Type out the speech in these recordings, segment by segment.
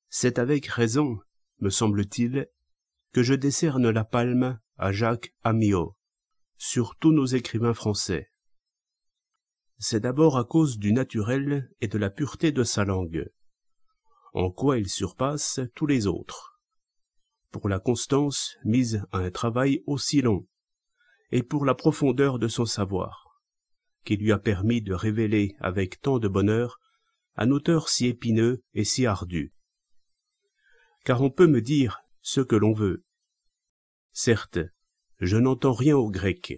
C'est avec raison, me semble-t-il, que je décerne la palme à Jacques Amiot, sur tous nos écrivains français. C'est d'abord à cause du naturel et de la pureté de sa langue, en quoi il surpasse tous les autres, pour la constance mise à un travail aussi long, et pour la profondeur de son savoir, qui lui a permis de révéler avec tant de bonheur un auteur si épineux et si ardu. Car on peut me dire ce que l'on veut. Certes, je n'entends rien au grec,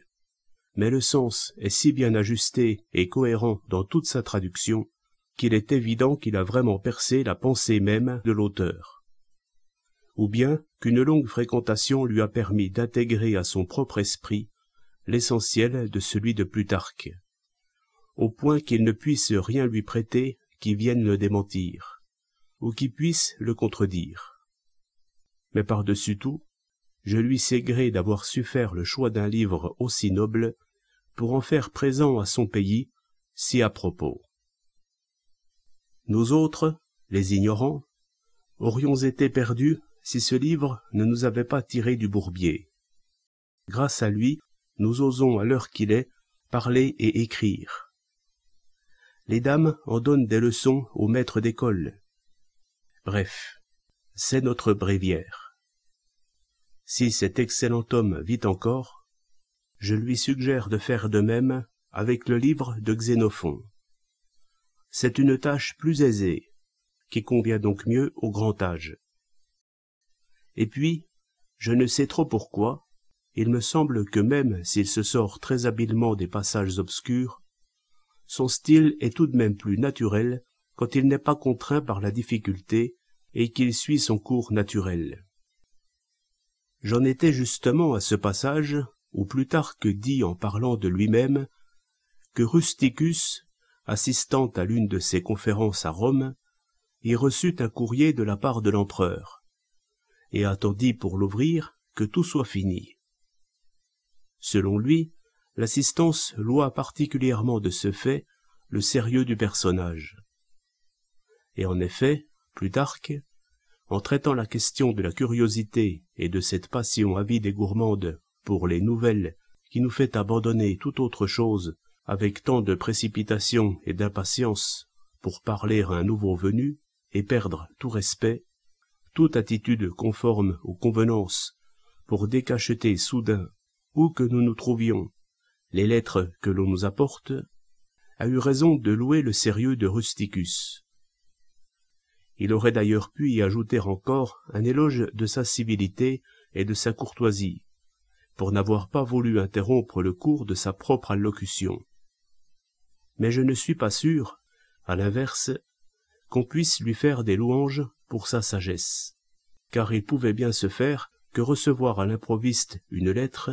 mais le sens est si bien ajusté et cohérent dans toute sa traduction qu'il est évident qu'il a vraiment percé la pensée même de l'auteur. Ou bien qu'une longue fréquentation lui a permis d'intégrer à son propre esprit l'essentiel de celui de Plutarque, au point qu'il ne puisse rien lui prêter qui vienne le démentir, ou qui puisse le contredire. Mais par-dessus tout, je lui sais gré d'avoir su faire le choix d'un livre aussi noble pour en faire présent à son pays, si à propos. Nous autres, les ignorants, aurions été perdus si ce livre ne nous avait pas tiré du bourbier. Grâce à lui, nous osons, à l'heure qu'il est, parler et écrire. Les dames en donnent des leçons aux maîtres d'école. Bref, c'est notre bréviaire. Si cet excellent homme vit encore, je lui suggère de faire de même avec le livre de Xénophon. C'est une tâche plus aisée, qui convient donc mieux au grand âge. Et puis, je ne sais trop pourquoi, il me semble que même s'il se sort très habilement des passages obscurs, son style est tout de même plus naturel quand il n'est pas contraint par la difficulté et qu'il suit son cours naturel. J'en étais justement à ce passage où Plutarque dit en parlant de lui-même que Rusticus, assistant à l'une de ses conférences à Rome, y reçut un courrier de la part de l'empereur, et attendit pour l'ouvrir que tout soit fini. Selon lui, l'assistance loua particulièrement de ce fait le sérieux du personnage. Et en effet, Plutarque, en traitant la question de la curiosité et de cette passion avide et gourmande pour les nouvelles qui nous fait abandonner toute autre chose avec tant de précipitation et d'impatience pour parler à un nouveau venu et perdre tout respect, toute attitude conforme aux convenances pour décacheter soudain, où que nous nous trouvions, les lettres que l'on nous apporte, a eu raison de louer le sérieux de Rusticus. Il aurait d'ailleurs pu y ajouter encore un éloge de sa civilité et de sa courtoisie, pour n'avoir pas voulu interrompre le cours de sa propre allocution. Mais je ne suis pas sûr, à l'inverse, qu'on puisse lui faire des louanges pour sa sagesse, car il pouvait bien se faire que recevoir à l'improviste une lettre,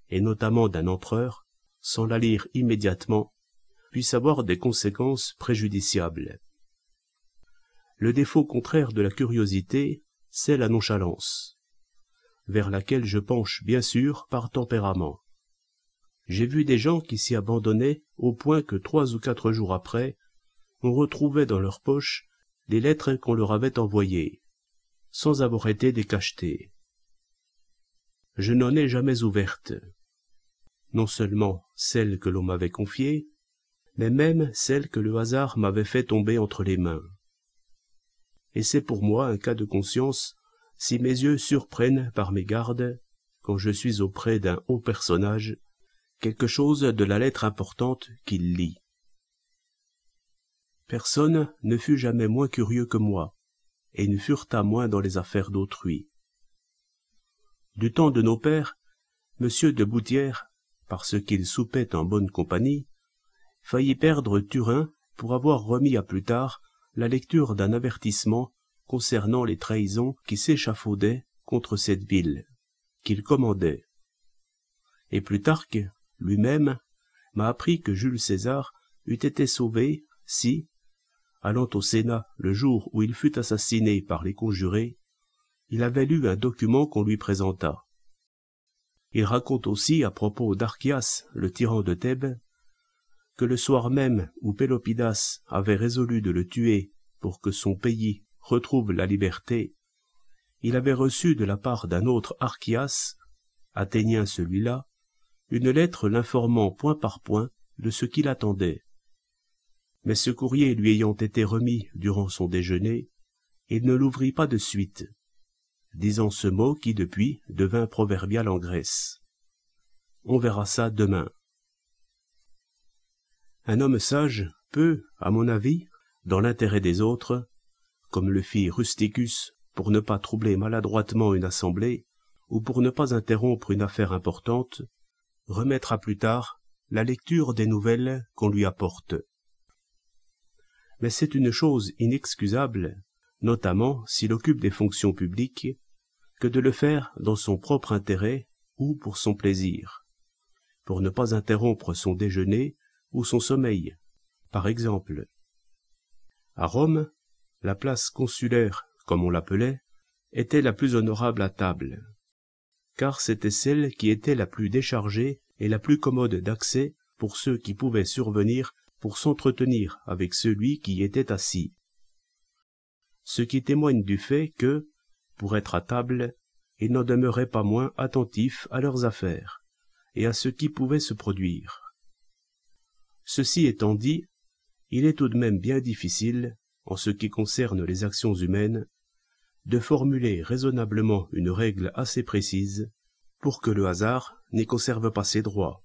et notamment d'un empereur, sans la lire immédiatement, puisse avoir des conséquences préjudiciables. Le défaut contraire de la curiosité, c'est la nonchalance, vers laquelle je penche bien sûr par tempérament. J'ai vu des gens qui s'y abandonnaient au point que 3 ou 4 jours après, on retrouvait dans leur poche les lettres qu'on leur avait envoyées, sans avoir été décachetées. Je n'en ai jamais ouvertes, non seulement celles que l'on m'avait confiées, mais même celles que le hasard m'avait fait tomber entre les mains. Et c'est pour moi un cas de conscience si mes yeux surprennent par mégarde, quand je suis auprès d'un haut personnage, quelque chose de la lettre importante qu'il lit. Personne ne fut jamais moins curieux que moi, et ne fureta moins dans les affaires d'autrui. Du temps de nos pères, M. de Boutière, parce qu'il soupait en bonne compagnie, faillit perdre Turin pour avoir remis à plus tard la lecture d'un avertissement concernant les trahisons qui s'échafaudaient contre cette ville, qu'il commandait. Et Plutarque, lui-même, m'a appris que Jules César eût été sauvé si, allant au Sénat le jour où il fut assassiné par les conjurés, il avait lu un document qu'on lui présenta. Il raconte aussi à propos d'Archias, le tyran de Thèbes, que le soir même où Pélopidas avait résolu de le tuer pour que son pays retrouve la liberté, il avait reçu de la part d'un autre Archias, athénien celui-là, une lettre l'informant point par point de ce qu'il attendait. Mais ce courrier lui ayant été remis durant son déjeuner, il ne l'ouvrit pas de suite, disant ce mot qui depuis devint proverbial en Grèce. On verra ça demain. Un homme sage peut, à mon avis, dans l'intérêt des autres, comme le fit Rusticus pour ne pas troubler maladroitement une assemblée, ou pour ne pas interrompre une affaire importante, remettre à plus tard la lecture des nouvelles qu'on lui apporte. Mais c'est une chose inexcusable, notamment s'il occupe des fonctions publiques, que de le faire dans son propre intérêt ou pour son plaisir, pour ne pas interrompre son déjeuner ou son sommeil, par exemple. À Rome, la place consulaire, comme on l'appelait, était la plus honorable à table, car c'était celle qui était la plus déchargée et la plus commode d'accès pour ceux qui pouvaient survenir pour s'entretenir avec celui qui y était assis. Ce qui témoigne du fait que, pour être à table, ils n'en demeuraient pas moins attentifs à leurs affaires et à ce qui pouvait se produire. Ceci étant dit, il est tout de même bien difficile, en ce qui concerne les actions humaines, de formuler raisonnablement une règle assez précise pour que le hasard n'y conserve pas ses droits.